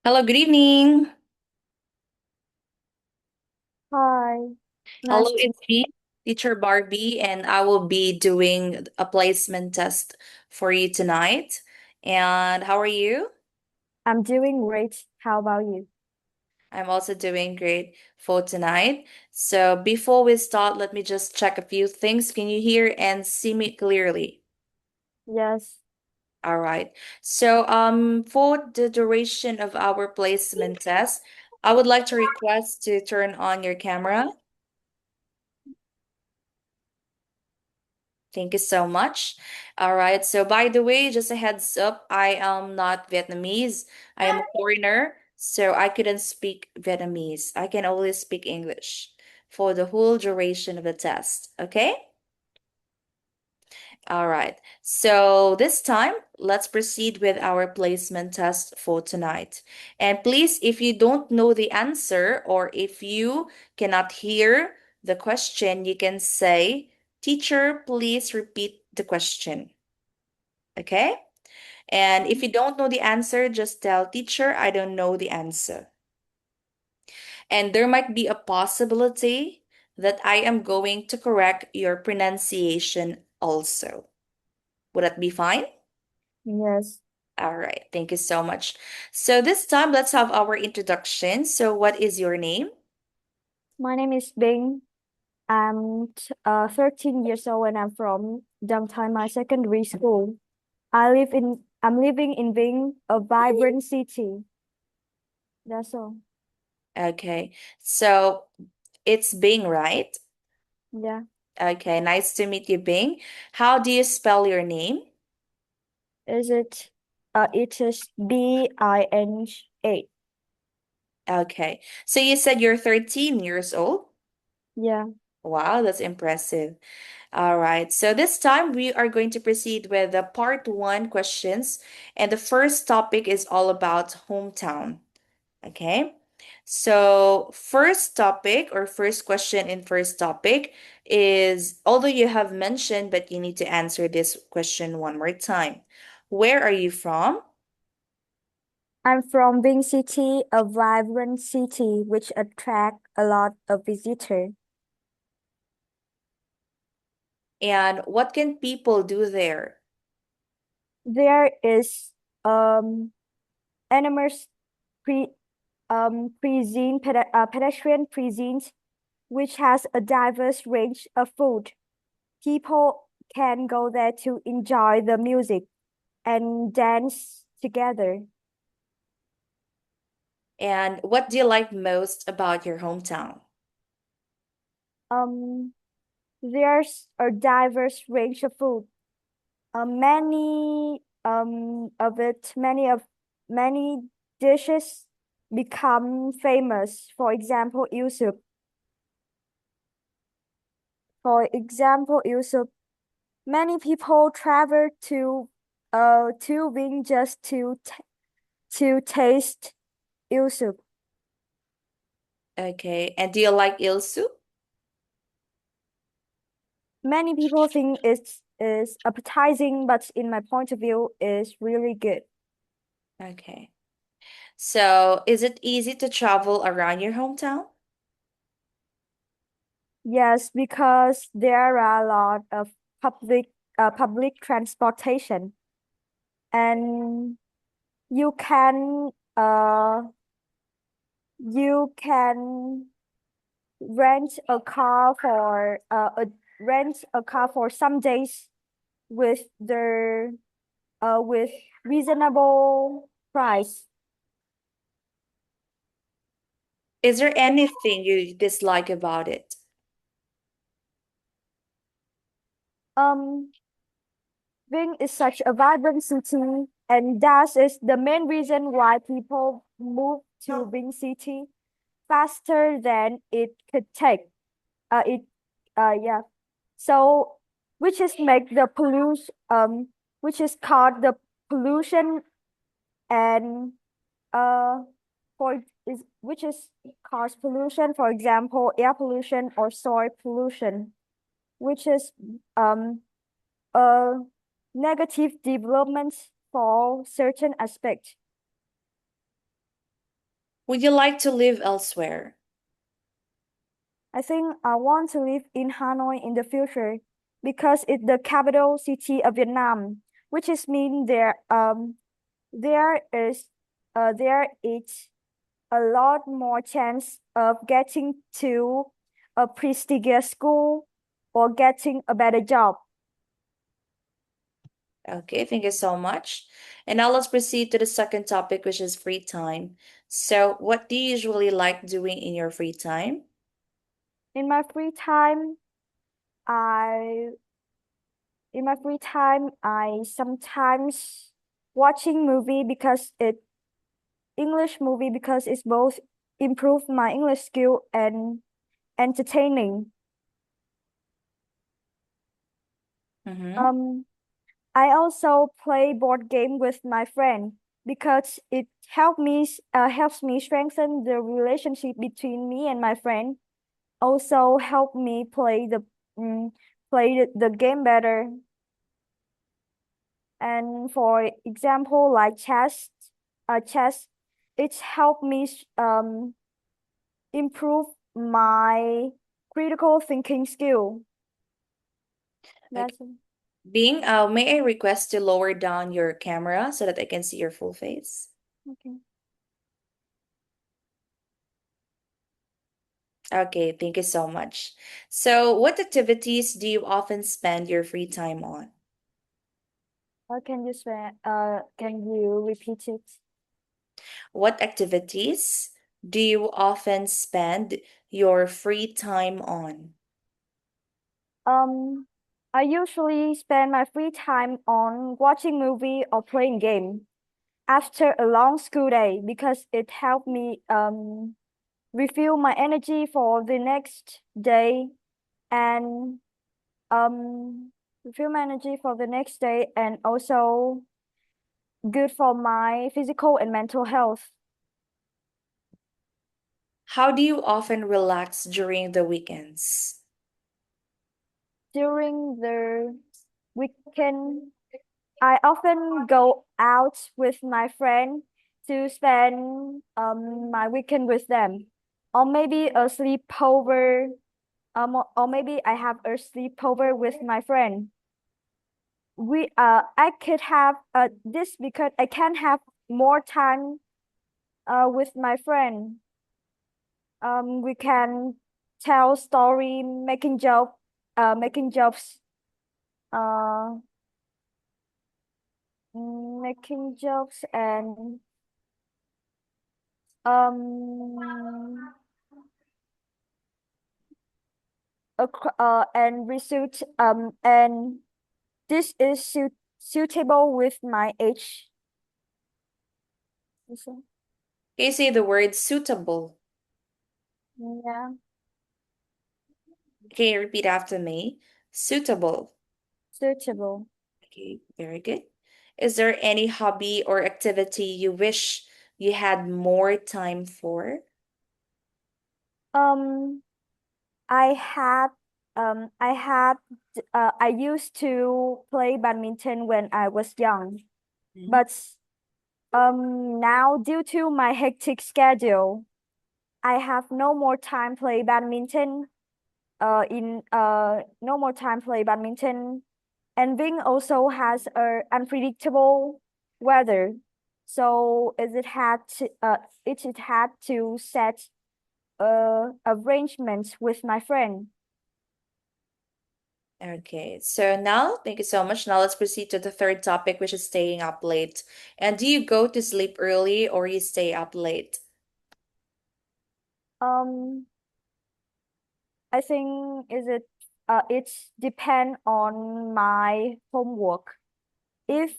Hello, good evening. Hi, Hello, nice to it's me, teacher Barbie, and I will be doing a placement test for you tonight. And how are you? I'm doing great. How about you? I'm also doing great for tonight. So before we start, let me just check a few things. Can you hear and see me clearly? Yes, All right. So for the duration of our placement test, I would like to request to turn on your camera. Thank you so much. All right. So, by the way, just a heads up, I am not Vietnamese. I am a foreigner, so I couldn't speak Vietnamese. I can only speak English for the whole duration of the test. Okay? All right. So, this time, let's proceed with our placement test for tonight. And please, if you don't know the answer or if you cannot hear the question, you can say, Teacher, please repeat the question. Okay? And if you don't know the answer, just tell teacher, I don't know the answer. And there might be a possibility that I am going to correct your pronunciation also. Would that be fine? yes. All right. Thank you so much. So this time, let's have our introduction. So, what is your name? My name is Binh. I'm 13 years old and I'm from my Secondary School. I'm living in Binh, a vibrant city. That's all. Okay. So, it's Bing, right? Yeah. Okay. Nice to meet you, Bing. How do you spell your name? Is it it is BINH8. Okay. So you said you're 13 years old? Yeah. Wow, that's impressive. All right. So this time we are going to proceed with the part one questions. And the first topic is all about hometown. Okay. So first topic or first question in first topic is although you have mentioned, but you need to answer this question one more time. Where are you from? I'm from Binh City, a vibrant city which attract a lot of visitors. And what can people do there? There is um enormous pre cuisine pedestrian cuisine which has a diverse range of food. People can go there to enjoy the music and dance together. And what do you like most about your hometown? Um, there's a diverse range of food. Many of it, many dishes become famous. For example, eel soup. For example, eel soup. Many people travel to Wing just to taste eel soup. Okay. And do you like ilsu? Many people think it's appetizing, but in my point of view, is really good. Okay. So, is it easy to travel around your hometown? Yes, because there are a lot of public transportation, and you can uh you can rent a car for rent a car for some days with the with reasonable price. Is there anything you dislike about it? Um, Bing is such a vibrant city, and that is the main reason why people move to Bing City faster than it could take. It yeah. So which is make the pollution which is called the pollution and uh for is which is cause pollution, for example, air pollution or soil pollution, which is um a negative development for certain aspect. Would you like to live elsewhere? I think I want to live in Hanoi in the future because it's the capital city of Vietnam, which is mean there is there is a lot more chance of getting to a prestigious school or getting a better job. Okay, thank you so much. And now let's proceed to the second topic, which is free time. So, what do you usually like doing in your free time? In my free time, I I sometimes watching movie because it English movie because it's both improve my English skill and entertaining. Mm-hmm. Um, I also play board game with my friend because it helps me strengthen the relationship between me and my friend. Also help me mm, play the game better. And for example, like chess, it's helped me improve my critical thinking skill. Okay. That's Bing, may I request to lower down your camera so that I can see your full face? okay. Okay, thank you so much. So, what activities do you often spend your free time on? Can you repeat it? What activities do you often spend your free time on? Um, I usually spend my free time on watching movie or playing game after a long school day because it helped me refuel my energy for the next day and refuel my energy for the next day and also good for my physical and mental health. How do you often relax during the weekends? During the weekend, I often go out with my friend to spend my weekend with them, or maybe a sleepover, or maybe I have a sleepover with my friend. I could have this because I can have more time with my friend. We can tell story, making jokes, uh, making jokes um and resuit and this is suitable with my age. So, Can you say the word suitable? yeah, Can you repeat after me? Suitable. suitable. Okay, very good. Is there any hobby or activity you wish you had more time for? Um, I had I used to play badminton when I was young, Mhm. but now due to my hectic schedule, I have no more time play badminton. In No more time play badminton, and Bing also has a unpredictable weather, so it had to set arrangements with my friend. Okay, so now, thank you so much. Now let's proceed to the third topic, which is staying up late. And do you go to sleep early or you stay up late? Um, I think is it it's depend on my homework. If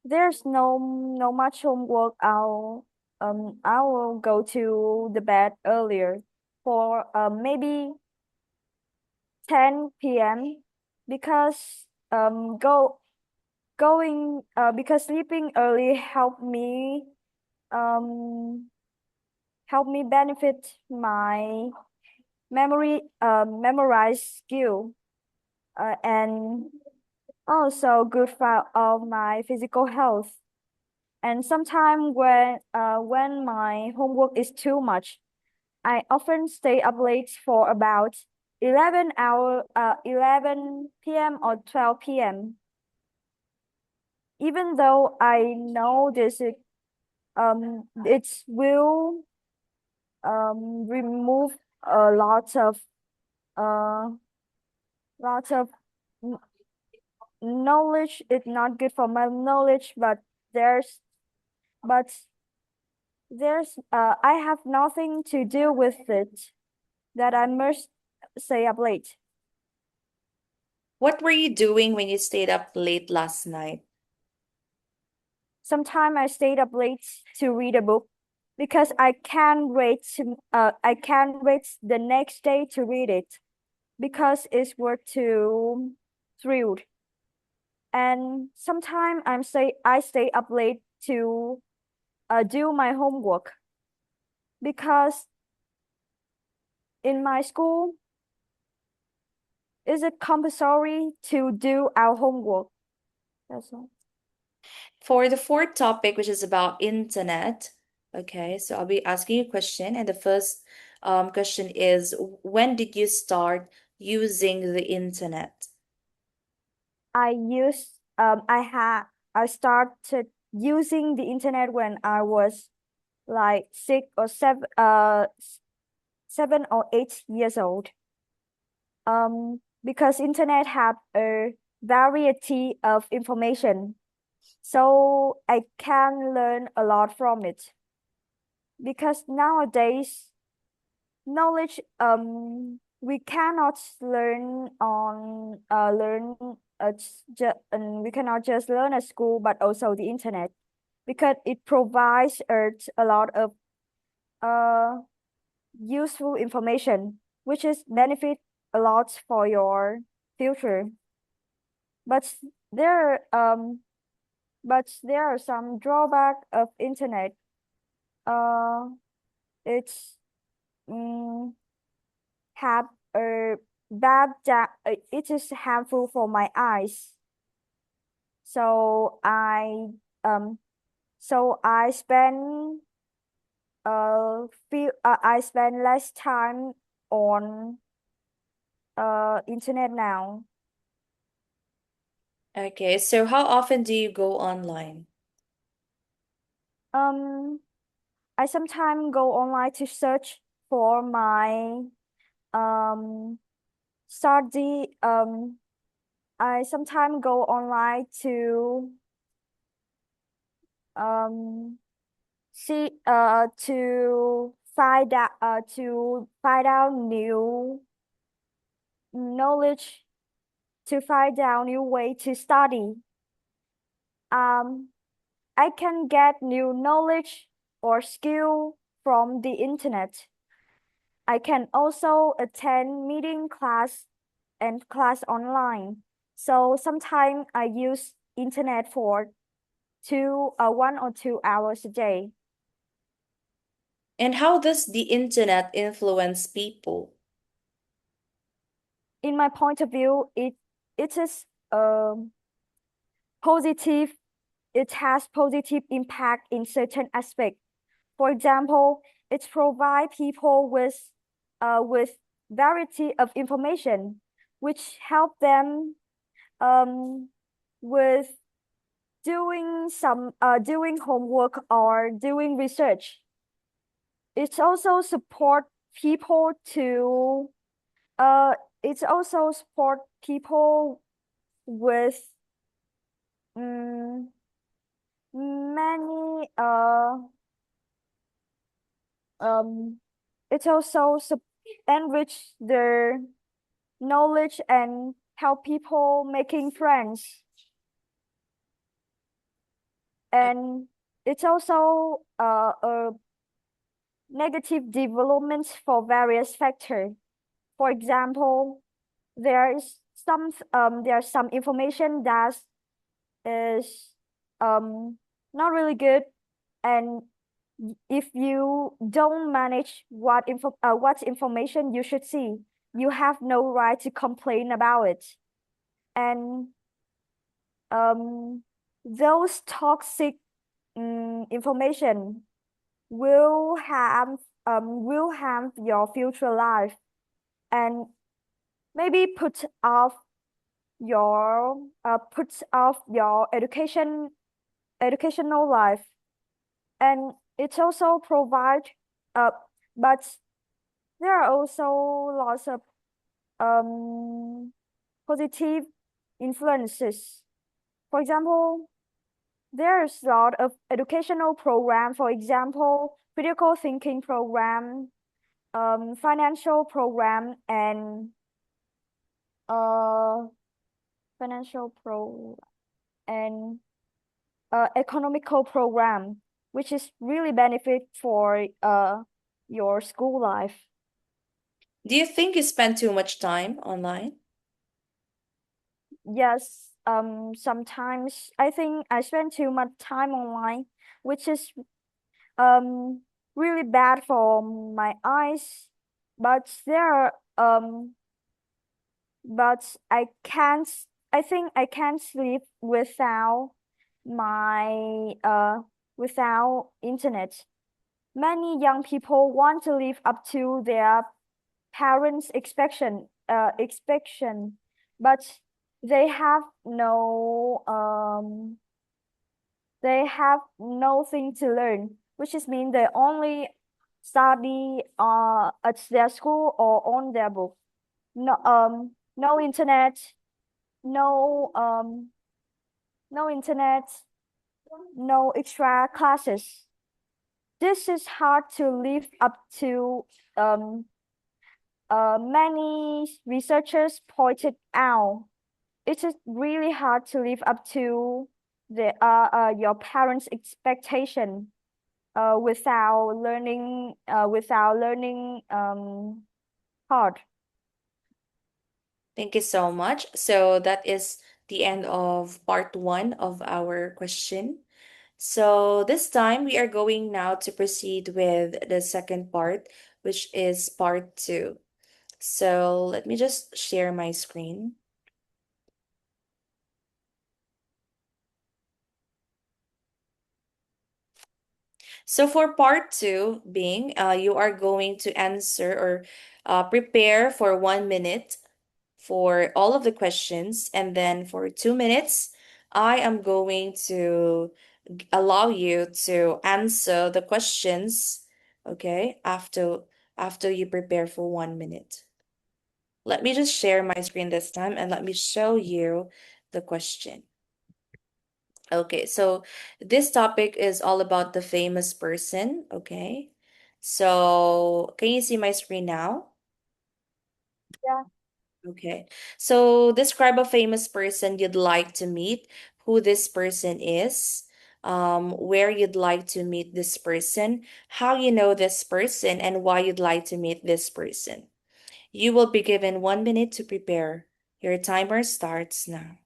there's no much homework, I will go to the bed earlier for maybe 10 p.m. because because sleeping early um help me benefit my memorize skill and also good for all my physical health. And sometimes when my homework is too much, I often stay up late for about 11 p.m. or 12 p.m. Even though I know it will remove a uh lot of kn- knowledge. It's not good for my knowledge, but there's but I have nothing to do with it that I must stay up late. What were you doing when you stayed up late last night? Sometimes I stayed up late to read a book because I can't wait the next day to read it because it's worth too thrilled. And sometimes I stay up late to do my homework because in my school is it compulsory to do our homework. That's all. For the fourth topic, which is about internet, okay, so I'll be asking you a question, and the first question is, when did you start using the internet? I started using the internet when I was like 7 or 8 years old. Because internet have a variety of information, so I can learn a lot from it. Because nowadays knowledge we cannot learn we cannot just learn at school but also the internet because it provides us a lot of uh useful information which is benefit a lot for your future, but there there are some drawback of internet. uh it's mm, have a it is harmful for my eyes. So um I spend I spend less time on internet now. Okay, so how often do you go online? um I sometimes go online to search for my um study. I sometimes go online um to find out new knowledge, to find out new way to study. um I can get new knowledge or skill from the internet. I can also attend meeting class and class online. So sometimes I use internet for 1 or 2 hours a day. And how does the internet influence people? In my point of view, it is positive. It has positive impact in certain aspects. For example, it provide people with variety of information, which help them um with doing homework or doing research. It also support people to uh it also support people with mm, many um it also enrich their knowledge and help people making friends. And it's also a negative development for various factors. For example, there is some information that is not really good, and if you don't manage what information you should see, you have no right to complain about it. And um those toxic information will harm your future life and maybe put off your educational life, and it also provide uh but there are also lots of um positive influences. For example, there's a lot of educational program, for example, critical thinking program, financial program, and uh, financial pro and economical program, which is really benefit for your school life. Do you think you spend too much time online? Yes, sometimes I think I spend too much time online, which is um really bad for my eyes. But but I think I can't sleep my without internet. Many young people want to live up to their parents' expectation, but they have they have nothing to learn, which is mean they only study at their school or on their book. No internet, no no internet, no extra classes. This is hard to live up to. Many researchers pointed out it is really hard to live up to your parents' expectation without learning hard. Thank you so much. So that is the end of part one of our question. So this time we are going now to proceed with the second part, which is part two. So let me just share my screen. So for part two, being you are going to answer or prepare for 1 minute for all of the questions, and then for 2 minutes, I am going to allow you to answer the questions. Okay, after you prepare for 1 minute. Let me just share my screen this time and let me show you the question. Okay, so this topic is all about the famous person. Okay, so can you see my screen now? Yeah. Okay, so describe a famous person you'd like to meet, who this person is, where you'd like to meet this person, how you know this person, and why you'd like to meet this person. You will be given 1 minute to prepare. Your timer starts now.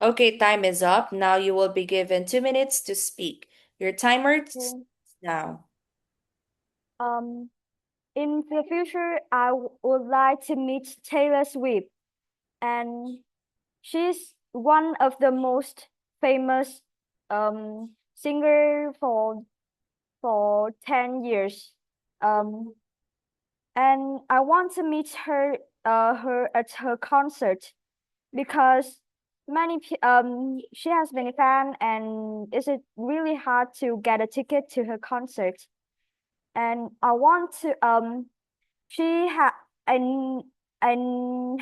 Okay, time is up. Now you will be given 2 minutes to speak. Your timer starts Okay. now. Um, in the future, would like to meet Taylor Swift, and she's one of the most famous singer for 10 years. Um, and I want to meet her at her concert because She has many fans, and is it really hard to get a ticket to her concert? And I want to she had and and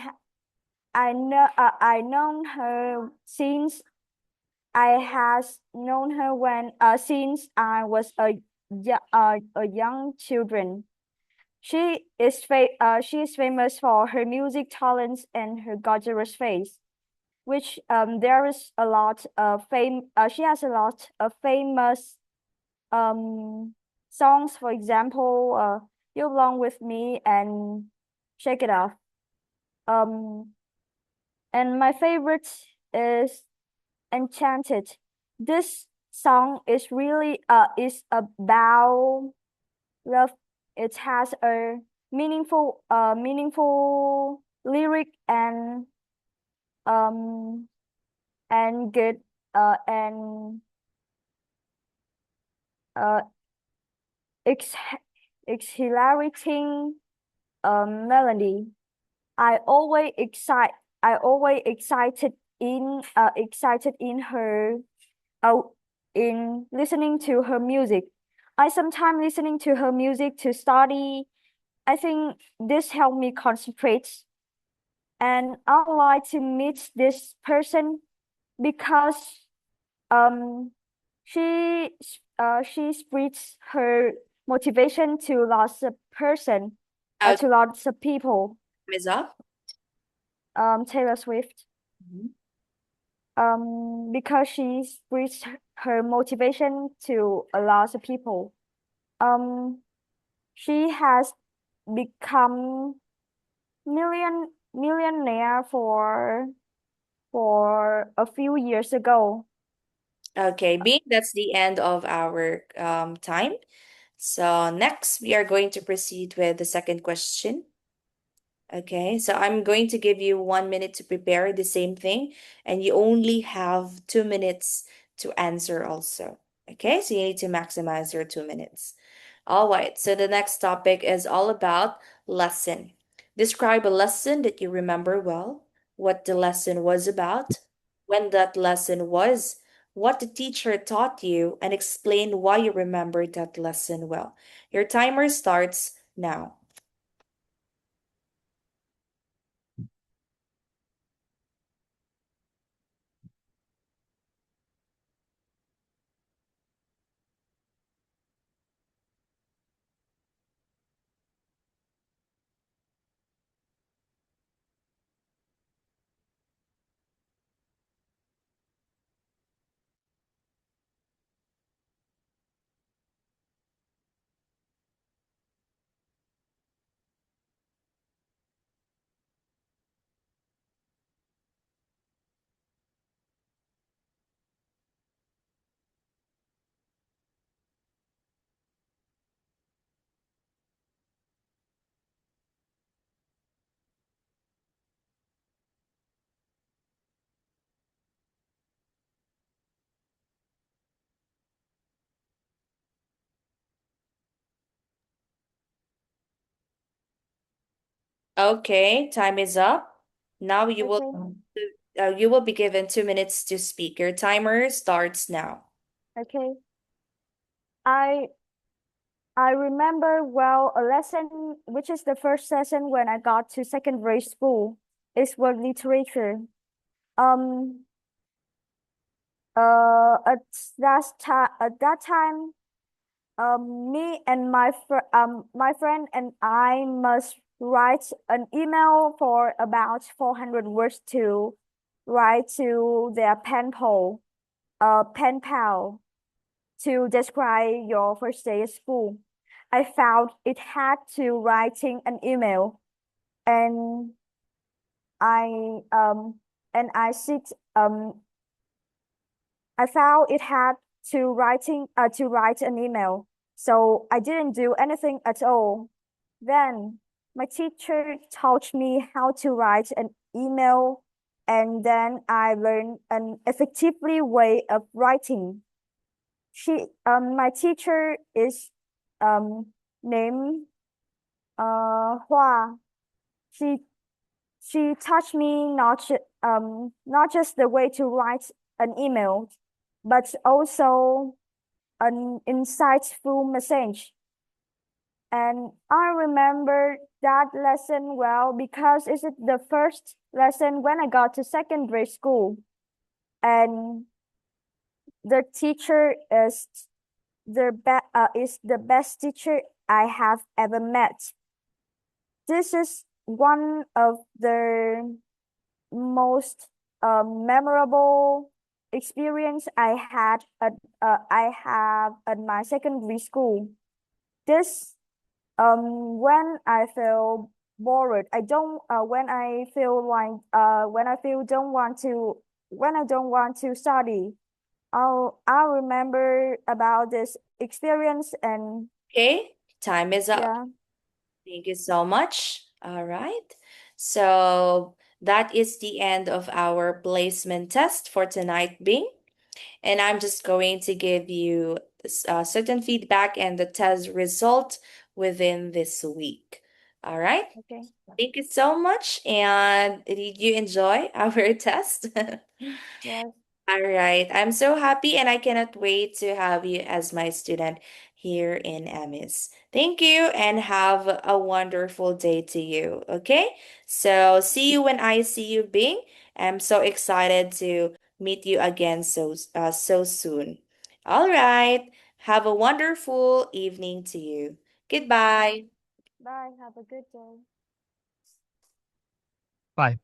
I known her since I has known her when since I was a young children. She is famous for her music talents and her gorgeous face, which there is a lot of fame. She has a lot of famous um songs. For example, "You Belong with Me" and "Shake It Off." Um, and my favorite is "Enchanted." This song is about love. It has a meaningful lyric um and good and uh ex exhilarating melody. I always excite I always excited uh, in listening to her music. I sometimes listening to her music to study. I think this helped me concentrate, and I would like to meet this person because um she spreads her motivation to Time to lots of people. is up. Taylor Swift. Mhm. Because she spreads her motivation to a lot of people. Um, she has become millionaire for a few years ago. Okay, being that's the end of our time. So next, we are going to proceed with the second question. Okay, so I'm going to give you 1 minute to prepare the same thing, and you only have 2 minutes to answer also. Okay, so you need to maximize your 2 minutes. All right, so the next topic is all about lesson. Describe a lesson that you remember well, what the lesson was about, when that lesson was, what the teacher taught you, and explain why you remembered that lesson well. Your timer starts now. Okay, time is up. Now Okay, you will be given 2 minutes to speak. Your timer starts now. okay. I I remember well a lesson which is the first lesson when I got to secondary school is world literature. Um at at that time me and my friend and I must write an email for about 400 words to write to their pen pal to describe your first day at school. I found it had to writing an email, and I um and I sit I found it had to write an email. So I didn't do anything at all. Then my teacher taught me how to write an email, and then I learned an effectively way of writing. My teacher is named Hoa. She She taught me not just the way to write an email, but also an insightful message. And I remember that lesson well because it's the first lesson when I got to secondary school. And the teacher is the best teacher I have ever met. This is one of the most memorable experience I have at my secondary school. This when I feel bored, I don't when I feel like when I feel don't want to when I don't want to study, I'll remember about this experience and Okay, time is up. yeah, Thank you so much. All right. So that is the end of our placement test for tonight, Bing. And I'm just going to give you certain feedback and the test result within this week. All right. okay, Thank you so much. And did you enjoy our test? yes, All right. I'm so happy and I cannot wait to have you as my student here in EMIS. Thank you and have a wonderful day to you. Okay? So, see you when I see you, Bing. I'm so excited to meet you again so soon. All right. Have a wonderful evening to you. bye, Goodbye. bye, have a good day. Bye.